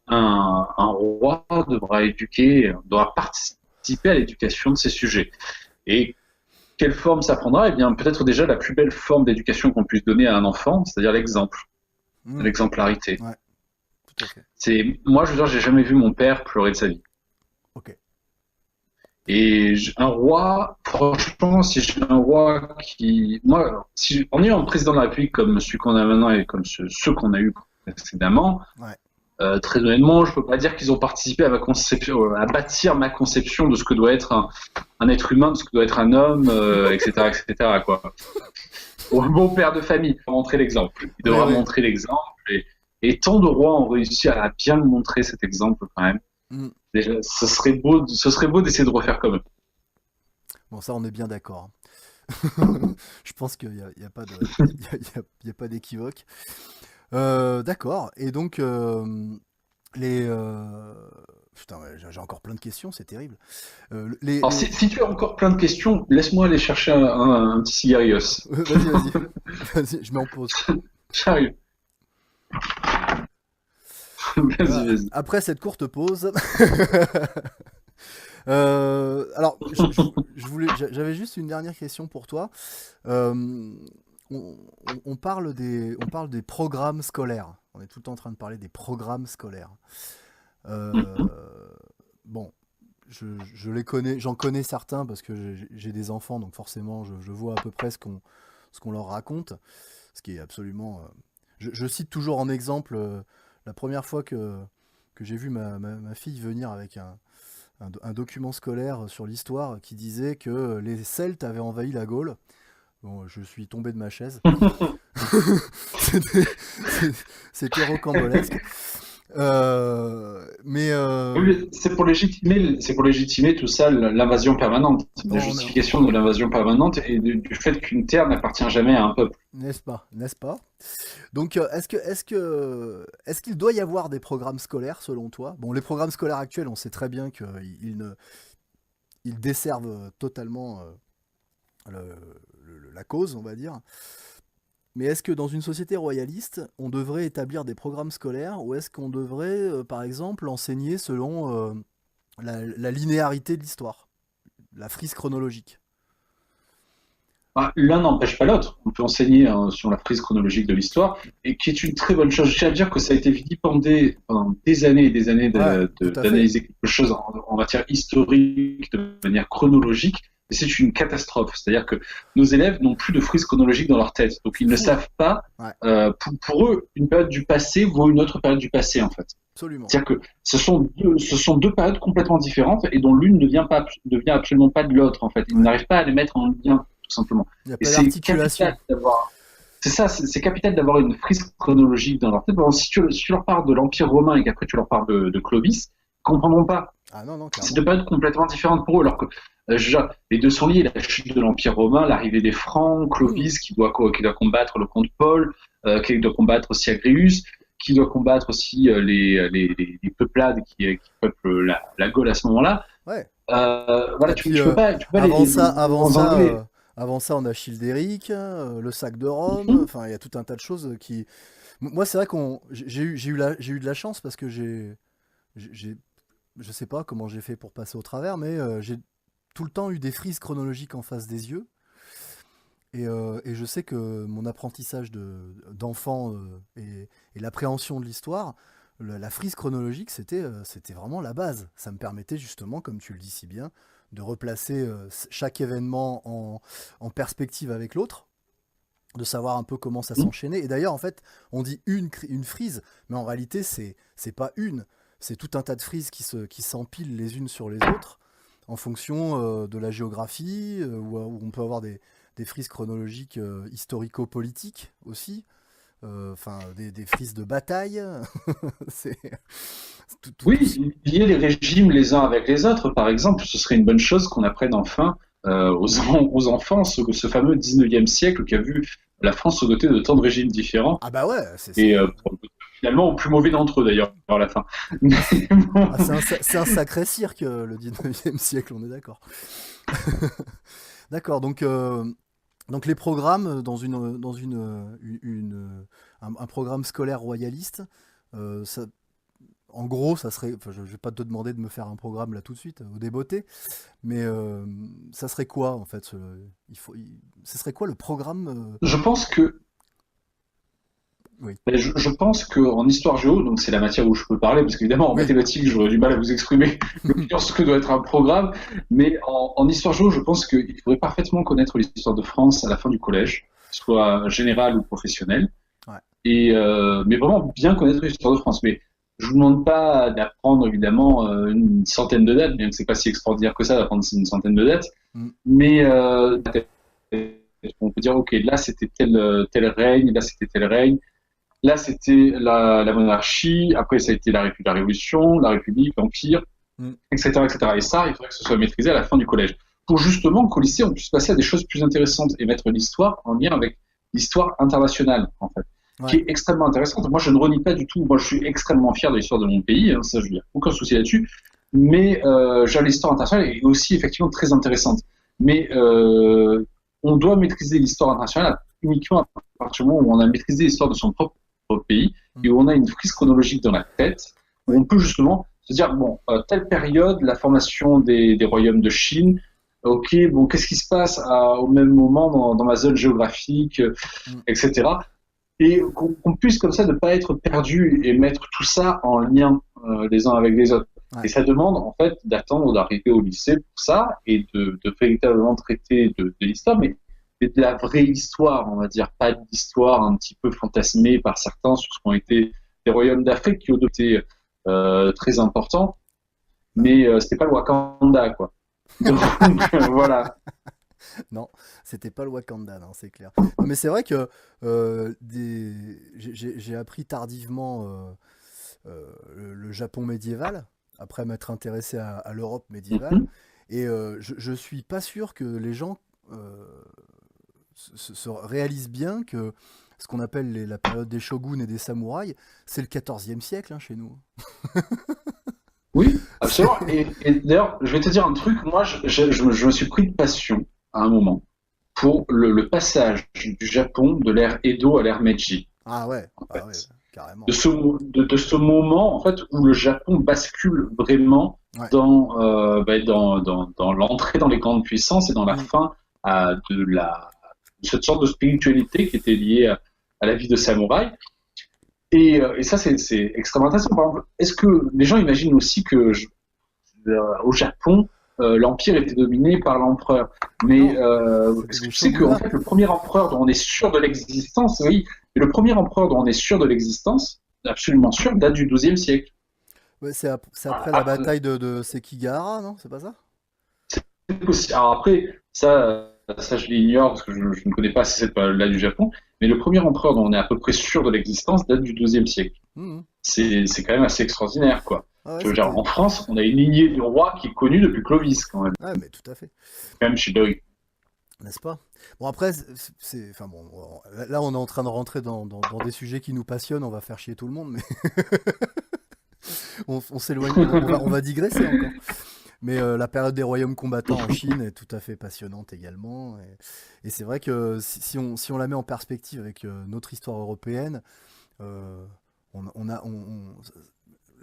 un roi devra participer à l'éducation de ces sujets. Et quelle forme ça prendra? Eh bien, peut-être déjà la plus belle forme d'éducation qu'on puisse donner à un enfant, c'est-à-dire l'exemple, Hmm, l'exemplarité. ouais, tout à fait. Moi, je veux dire, j'ai jamais vu mon père pleurer de sa vie. Ok. Et un roi, franchement, si j'ai un roi moi, si, en ayant un président de la République comme celui qu'on a maintenant et comme ceux qu'on a eu précédemment, Ouais. très honnêtement, je peux pas dire qu'ils ont participé à ma conception, à bâtir ma conception de ce que doit être un être humain, de ce que doit être un homme, etc., quoi. Au bon père de famille, il devra montrer l'exemple. Il Ouais, devra ouais. montrer l'exemple et tant de rois ont réussi à bien montrer cet exemple quand même. Hmm. Déjà, ce serait beau d'essayer de refaire comme eux. Bon, ça, on est bien d'accord. Je pense qu'il y a pas de, il y a pas d'équivoque. D'accord. Et donc, les. Putain, ouais, j'ai encore plein de questions, c'est terrible. Alors, si tu as encore plein de questions, laisse-moi aller chercher un petit cigarios. Vas-y. Vas-y, je mets en pause. J'arrive. Vas-y, Voilà. vas-y. Après cette courte pause, alors, j'avais juste une dernière question pour toi. Euh, on parle des programmes scolaires. On est tout le temps en train de parler des programmes scolaires. Euh, bon, je les connais, j'en connais certains parce que j'ai des enfants, donc forcément, je vois à peu près ce qu'on leur raconte, ce qui est absolument. Je cite toujours en exemple la première fois que j'ai vu ma fille venir avec un document scolaire sur l'histoire qui disait que les Celtes avaient envahi la Gaule. Bon, je suis tombé de ma chaise. C'était c'était rocambolesque. Mais Oui, c'est pour légitimer tout ça, l'invasion permanente, la bon, justification de l'invasion permanente et du fait qu'une terre n'appartient jamais à un peuple. n'est-ce pas? Donc, est-ce qu'il doit y avoir des programmes scolaires selon toi? Bon, les programmes scolaires actuels, on sait très bien qu'ils desservent totalement la cause, on va dire. Mais est-ce que dans une société royaliste, on devrait établir des programmes scolaires ou est-ce qu'on devrait, par exemple, enseigner selon la linéarité de l'histoire, la frise chronologique? Ah, l'un n'empêche pas l'autre. On peut enseigner sur la prise chronologique de l'histoire, et qui est une très bonne chose. Je tiens à dire que ça a été vilipendé pendant des années et des années Ouais, tout à fait. d'analyser quelque chose en matière historique de manière chronologique. Et c'est une catastrophe. C'est-à-dire que nos élèves n'ont plus de frise chronologique dans leur tête. Donc ils C'est ne fou, hein? savent pas, Ouais, pour eux, une période du passé vaut une autre période du passé, en fait. absolument. C'est-à-dire que ce sont deux périodes complètement différentes et dont l'une ne vient absolument pas de l'autre, en fait. Ils Ouais. n'arrivent pas à les mettre en lien, tout simplement. Il n'y a Et pas c'est capital d'articulation. d'avoir, c'est ça, c'est capital d'avoir une frise chronologique dans leur tête. Par exemple, si tu leur parles de l'Empire romain et qu'après tu leur parles de Clovis, ils comprendront pas. Ah non, non, C'est clairement. deux périodes complètement différentes pour eux, alors que je veux dire, les deux sont liés, la chute de l'Empire romain, l'arrivée des Francs, Hmm. Clovis qui doit combattre le comte Paul, qui doit combattre aussi Agrius, qui doit combattre aussi les peuplades qui peuplent la Gaule à ce moment-là. Ouais. Voilà, Et puis tu peux pas les enlever. avant ça, on a Childéric, le sac de Rome. Mhm. Enfin, il y a tout un tas de choses qui. Moi, c'est vrai qu'on, j'ai eu de la chance parce que j'ai, je sais pas comment j'ai fait pour passer au travers, mais j'ai tout le temps eu des frises chronologiques en face des yeux. Et je sais que mon apprentissage d'enfant et l'appréhension de l'histoire, la frise chronologique, c'était vraiment la base. Ça me permettait justement, comme tu le dis si bien, de replacer chaque événement en perspective avec l'autre, de savoir un peu comment ça Mhm. s'enchaînait. Et d'ailleurs, en fait, on dit une frise, mais en réalité, c'est pas une. C'est tout un tas de frises qui s'empilent les unes sur les autres en fonction de la géographie, où on peut avoir des frises chronologiques historico-politiques aussi, enfin des frises de bataille. c'est tout Oui, lier les régimes les uns avec les autres, par exemple, ce serait une bonne chose qu'on apprenne enfin aux enfants ce fameux 19e siècle qui a vu la France se doter de tant de régimes différents Ah bah ouais, et finalement au plus mauvais d'entre eux d'ailleurs à la fin. Mais bon. ah, c'est un sacré cirque le 19e siècle, on est d'accord. D'accord, donc les programmes un programme scolaire royaliste, ça, en gros, ça serait, enfin, je vais pas te demander de me faire un programme là tout de suite, au débeauté, mais ça serait quoi en fait ce serait quoi le programme Je pense que Oui, je pense qu'en histoire géo, donc c'est la matière où je peux parler, parce qu'évidemment en oui, mathématiques j'aurais du mal à vous exprimer le bien ce que doit être un programme, mais en histoire géo, je pense qu'il faudrait parfaitement connaître l'histoire de France à la fin du collège, soit générale ou professionnelle. ouais, Mais vraiment bien connaître l'histoire de France. Mais je vous demande pas d'apprendre évidemment une centaine de dates, bien que c'est pas si extraordinaire que ça d'apprendre une centaine de dates. mm, Mais on peut dire ok, là c'était tel règne, là c'était tel règne, là c'était la monarchie, après ça a été la Révolution, la République, l'Empire, mm, etc., etc. Et ça, il faudrait que ce soit maîtrisé à la fin du collège, pour justement qu'au lycée on puisse passer à des choses plus intéressantes et mettre l'histoire en lien avec l'histoire internationale en fait qui ouais, est extrêmement intéressante. Moi, je ne renie pas du tout. Moi, je suis extrêmement fier de l'histoire de mon pays. Hein, ça, je n'ai aucun souci là-dessus. Mais l'histoire internationale est aussi effectivement très intéressante. Mais on doit maîtriser l'histoire internationale uniquement à partir du moment où on a maîtrisé l'histoire de son propre pays mm, et où on a une frise chronologique dans la tête, où ouais, on peut justement se dire, bon, telle période, la formation des royaumes de Chine, ok, bon, qu'est-ce qui se passe au même moment dans ma zone géographique, mm, etc. Et qu'on puisse comme ça ne pas être perdu et mettre tout ça en lien les uns avec les autres. Et ouais. ça demande en fait d'attendre d'arriver au lycée pour ça et de véritablement traiter de l'histoire, mais de la vraie histoire, on va dire, pas d'histoire un petit peu fantasmée par certains sur ce qu'ont été les royaumes d'Afrique qui ont été très importants, mais c'était pas le Wakanda, quoi. Donc voilà. Non, c'était pas le Wakanda, non, c'est clair. Non, mais c'est vrai que j'ai appris tardivement le Japon médiéval, après m'être intéressé à l'Europe médiévale, Mhm. et je suis pas sûr que les gens se réalisent bien que ce qu'on appelle la période des shoguns et des samouraïs, c'est le 14e siècle hein, chez nous. Oui, C'est- absolument. Et d'ailleurs, je vais te dire un truc. Moi, je me suis pris de passion à un moment pour le passage du Japon de l'ère Edo à l'ère Meiji, en ah ouais, fait. carrément. De ce moment, en fait, où le Japon bascule vraiment Ouais. dans l'entrée dans les grandes puissances et dans la Mm. fin de cette sorte de spiritualité qui était liée à la vie de samouraï. Et ça, c'est extrêmement intéressant. Par exemple, est-ce que les gens imaginent aussi que au Japon, l'empire était dominé par l'empereur? Mais Non, c'était est-ce que des tu sais qu'en shogunats. fait, le premier empereur dont on est sûr de l'existence, oui, mais le premier empereur dont on est sûr de l'existence, absolument sûr, date du XIIe siècle. Ouais, c'est après la Après, bataille de Sekigahara, non? C'est pas ça? alors après, ça je l'ignore parce que je ne connais pas cette période-là du Japon, mais le premier empereur dont on est à peu près sûr de l'existence date du XIIe siècle. Mhm. C'est quand même assez extraordinaire, quoi. Ah ouais, Je veux dire, en France, on a une lignée de rois qui est connue depuis Clovis, quand même. Ah, mais tout à fait. Même chez Doig. N'est-ce pas? Bon, après, enfin bon, là, on est en train de rentrer dans des sujets qui nous passionnent, on va faire chier tout le monde, mais on s'éloigne, on va digresser encore. Mais la période des royaumes combattants en Chine est tout à fait passionnante également. Et c'est vrai que si on la met en perspective avec notre histoire européenne, euh,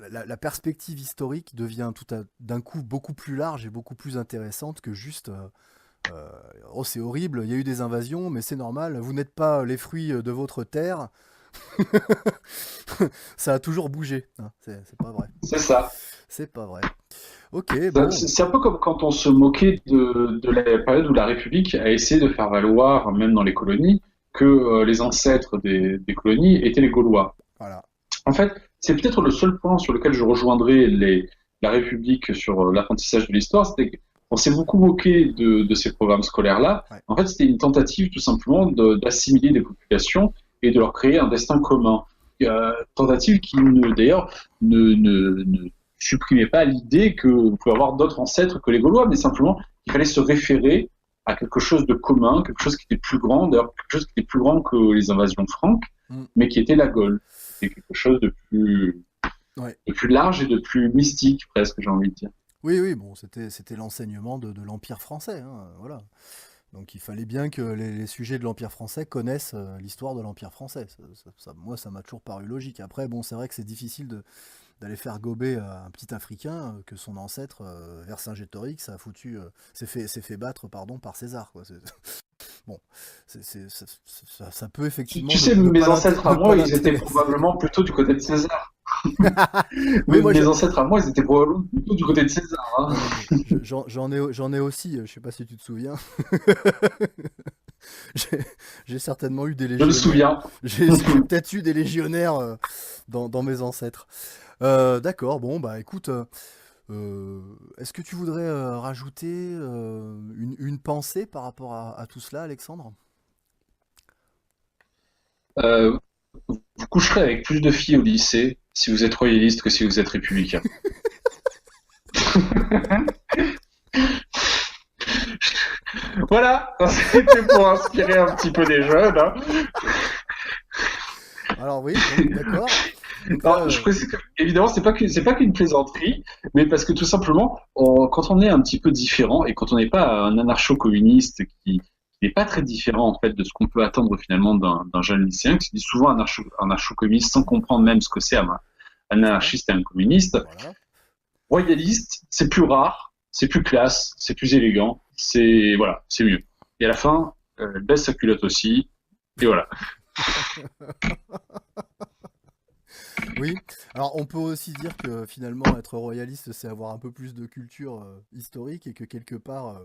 la perspective historique devient d'un coup beaucoup plus large et beaucoup plus intéressante que juste oh, c'est horrible, il y a eu des invasions, mais c'est normal, vous n'êtes pas les fruits de votre terre. Ça a toujours bougé, hein. C'est pas vrai. C'est ça. C'est pas vrai. Ok, bon. C'est un peu comme quand on se moquait de la période où la République a essayé de faire valoir, même dans les colonies, que les ancêtres des colonies étaient les Gaulois. Voilà. En fait, c'est peut-être le seul point sur lequel je rejoindrai la République sur l'apprentissage de l'histoire, c'était qu'on s'est beaucoup moqué de ces programmes scolaires-là. Ouais. En fait, c'était une tentative tout simplement d'assimiler des populations et de leur créer un destin commun. Tentative qui, d'ailleurs, ne supprimait pas l'idée que vous pouvez avoir d'autres ancêtres que les Gaulois, mais simplement qu'il fallait se référer à quelque chose de commun, quelque chose qui était plus grand, d'ailleurs quelque chose qui était plus grand que les invasions franques, mais qui était la Gaule. C'était quelque chose de plus large et de plus mystique, presque, j'ai envie de dire. Oui, bon, c'était l'enseignement de l'Empire français, hein, voilà. Donc il fallait bien que les sujets de l'Empire français connaissent l'histoire de l'Empire français. Moi, ça m'a toujours paru logique. Après, bon, c'est vrai que c'est difficile d'aller faire gober à un petit Africain que son ancêtre, Vercingétorix, s'est fait battre par César, quoi. Bon, ça peut effectivement... Tu sais, mes ancêtres à moi, ils étaient probablement plutôt du côté de César. Oui, mes ancêtres à moi, ils étaient probablement plutôt du côté de César. Hein. J'en ai aussi, je sais pas si tu te souviens. J'ai certainement eu des légionnaires. Je me souviens. J'ai peut-être eu des légionnaires dans mes ancêtres. D'accord, bon, bah écoute, est-ce que tu voudrais rajouter une pensée par rapport à tout cela, Alexandre? Vous coucherez avec plus de filles au lycée si vous êtes royaliste que si vous êtes républicain. Voilà, c'était pour inspirer un petit peu les jeunes. Hein. Alors oui, d'accord. Alors, je précise que, évidemment, c'est pas qu'une plaisanterie, mais parce que tout simplement, quand on est un petit peu différent et quand on n'est pas un anarcho-communiste qui n'est pas très différent en fait de ce qu'on peut attendre finalement d'un jeune lycéen, qui se dit souvent anarcho-communiste sans comprendre même ce que c'est un anarchiste et un communiste. Voilà. Royaliste, c'est plus rare, c'est plus classe, c'est plus élégant, c'est mieux. Et à la fin, elle baisse sa culotte aussi, et voilà. Oui, alors on peut aussi dire que finalement être royaliste c'est avoir un peu plus de culture historique et que quelque part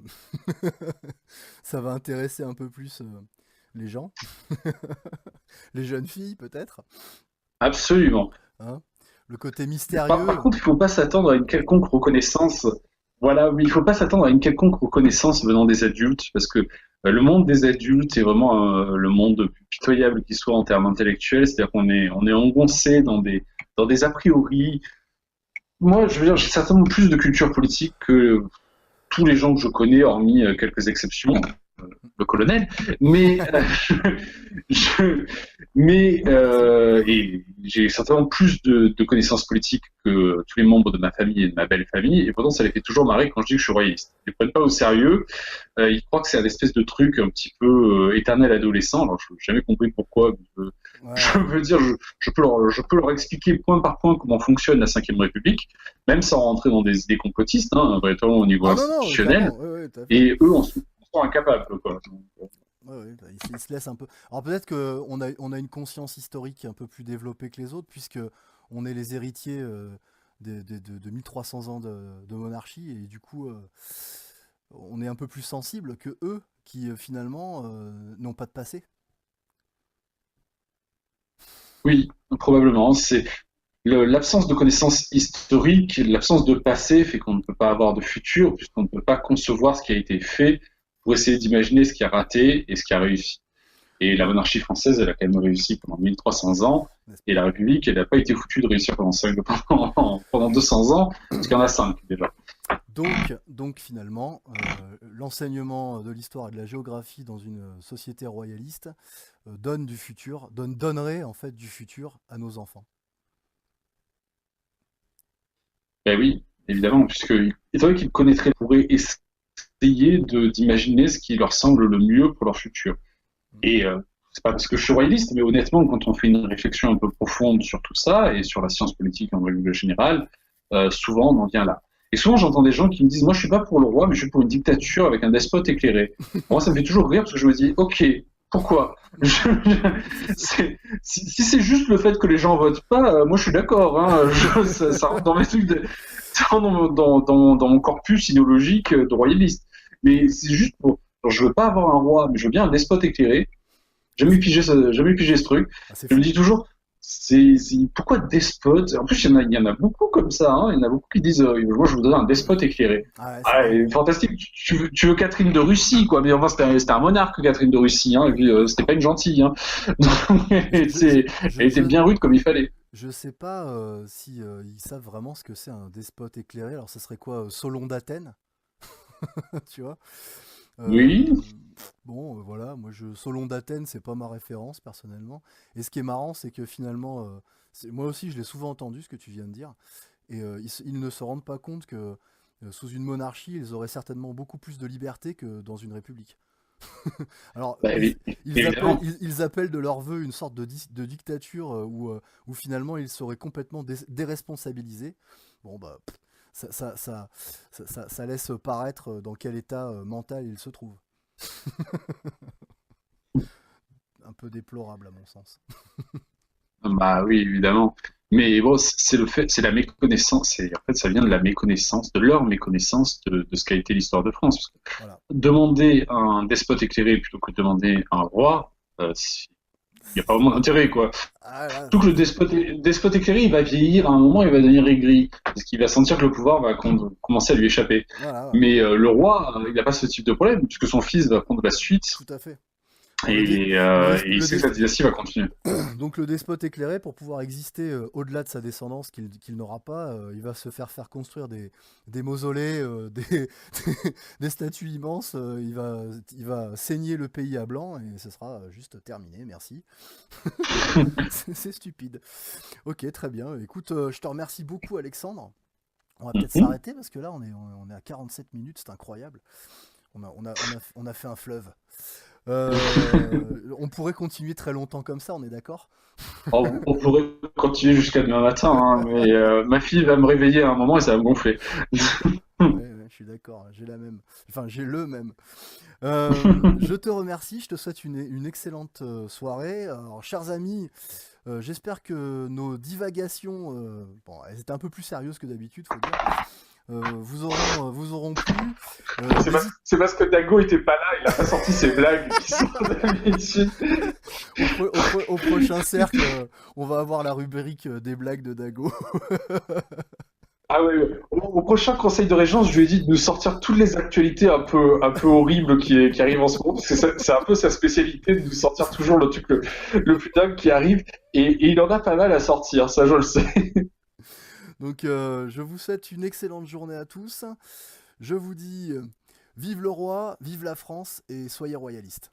ça va intéresser un peu plus les gens, les jeunes filles peut-être, Absolument. hein. Le côté mystérieux. Par contre, il ne faut pas s'attendre à une quelconque reconnaissance. Voilà, mais il ne faut pas s'attendre à une quelconque reconnaissance venant des adultes, parce que le monde des adultes est vraiment le monde le plus pitoyable qui soit en termes intellectuels, c'est-à-dire qu'on est engoncé dans des a priori. Moi, je veux dire, j'ai certainement plus de culture politique que tous les gens que je connais, hormis quelques exceptions, le colonel, mais et j'ai certainement plus de connaissances politiques que tous les membres de ma famille et de ma belle famille, et pourtant ça les fait toujours marrer quand je dis que je suis royaliste. Ils ne prennent pas au sérieux, ils croient que c'est un espèce de truc un petit peu éternel adolescent. Alors je n'ai jamais compris pourquoi. Je veux dire, je peux leur expliquer point par point comment fonctionne la Ve République, même sans rentrer dans des idées complotistes, hein, véritablement au niveau institutionnel, et eux en sont incapables, quoi. Ouais, ils se laissent un peu. Alors peut-être qu'on a une conscience historique un peu plus développée que les autres, puisque on est les héritiers de 1300 ans de monarchie, et du coup on est un peu plus sensible que eux, qui finalement n'ont pas de passé. Oui, probablement. C'est l'absence de connaissances historiques, l'absence de passé fait qu'on ne peut pas avoir de futur, puisqu'on ne peut pas concevoir ce qui a été fait pour essayer d'imaginer ce qui a raté et ce qui a réussi. Et la monarchie française, elle a quand même réussi pendant 1300 ans. N'est-ce Et pas? la République, elle n'a pas été foutue de réussir pendant 200 ans, parce qu'il y en a 5 déjà. Donc finalement, l'enseignement de l'histoire et de la géographie dans une société royaliste donne du futur, donnerait en fait du futur à nos enfants. Ben oui, évidemment, puisque étant donné qu'ils connaîtraient, pourraient essayer d'imaginer ce qui leur semble le mieux pour leur futur. Et c'est pas parce que je suis royaliste, mais honnêtement, quand on fait une réflexion un peu profonde sur tout ça et sur la science politique en règle générale, souvent on en vient là. Et souvent j'entends des gens qui me disent, moi je suis pas pour le roi, mais je suis pour une dictature avec un despote éclairé. Moi ça me fait toujours rire parce que je me dis, ok, pourquoi? Si c'est juste le fait que les gens votent pas, moi je suis d'accord. Hein, ça rentre dans mes trucs, ça rentre dans mon corpus idéologique de royaliste. Mais c'est juste pour, genre, je veux pas avoir un roi, mais je veux bien un despote éclairé. Jamais pigé ce truc. Ah, c'est Je me fou. dis toujours, pourquoi despote? En plus, il y en a beaucoup comme ça. Hein. Il y en a beaucoup qui disent, moi, je voudrais un despote éclairé. Ah ouais, c'est Ah, vrai. et fantastique. Tu veux Catherine de Russie, quoi. Mais enfin, c'était un monarque, Catherine de Russie. Hein. Et puis, c'était pas une gentille. Hein. Donc, Je, je, je, je, elle était je, bien rude comme il fallait. je sais pas si ils savent vraiment ce que c'est un despote éclairé. Alors, ça serait quoi, Solon d'Athènes, tu vois? Oui. Euh, bon, voilà, Solon d'Athènes, c'est pas ma référence personnellement. Et ce qui est marrant, c'est que finalement, moi aussi, je l'ai souvent entendu ce que tu viens de dire, et ils ne se rendent pas compte que sous une monarchie, ils auraient certainement beaucoup plus de liberté que dans une république. Alors, Bah, évidemment. ils appellent de leur vœu une sorte de dictature où finalement ils seraient complètement déresponsabilisés. Bon, bah, ça, ça, ça, ça laisse paraître dans quel état mental ils se trouvent. Un peu déplorable à mon sens. Bah oui, évidemment. Mais bon, c'est le fait, c'est la méconnaissance. En fait, ça vient de la méconnaissance, de leur méconnaissance de ce qu'a été l'histoire de France. Parce que Voilà. demander un despote éclairé plutôt que demander un roi, il n'y a pas vraiment d'intérêt, quoi. Ah là, Surtout que le despote éclairé, il va vieillir à un moment, il va devenir aigri, parce qu'il va sentir que le pouvoir va commencer à lui échapper. voilà, voilà. Mais le roi, il n'a pas ce type de problème, puisque son fils va prendre la suite, Tout à fait. Bon, et il sait que sa dynastie va continuer. donc le despote éclairé, pour pouvoir exister au-delà de sa descendance qu'il n'aura pas, il va se faire construire des mausolées, des statues immenses, il va saigner le pays à blanc et ce sera juste terminé, merci. C'est stupide. Ok, très bien. Écoute, je te remercie beaucoup Alexandre. On va peut-être Mhm. s'arrêter parce que là on est à 47 minutes, c'est incroyable. On a fait un fleuve. On pourrait continuer très longtemps comme ça, on est d'accord? On pourrait continuer jusqu'à demain matin, hein, mais ma fille va me réveiller à un moment et ça va me gonfler. Ouais, ouais, je suis d'accord, j'ai la même. Enfin, j'ai le même. Je te remercie, je te souhaite une excellente soirée. Alors, chers amis, j'espère que nos divagations, bon, elles étaient un peu plus sérieuses que d'habitude, faut dire, vous auront plu. N'hésite C'est parce que Dago était pas là, il a pas sorti ses blagues qui sont d'habitude. au prochain cercle, on va avoir la rubrique des blagues de Dago. Ah ouais, ouais. Au prochain conseil de régence, je lui ai dit de nous sortir toutes les actualités un peu horribles qui arrivent en ce moment, parce que c'est un peu sa spécialité de nous sortir toujours le truc le plus dingue qui arrive, et il en a pas mal à sortir, ça je le sais. Donc, je vous souhaite une excellente journée à tous. Je vous dis vive le roi, vive la France et soyez royalistes.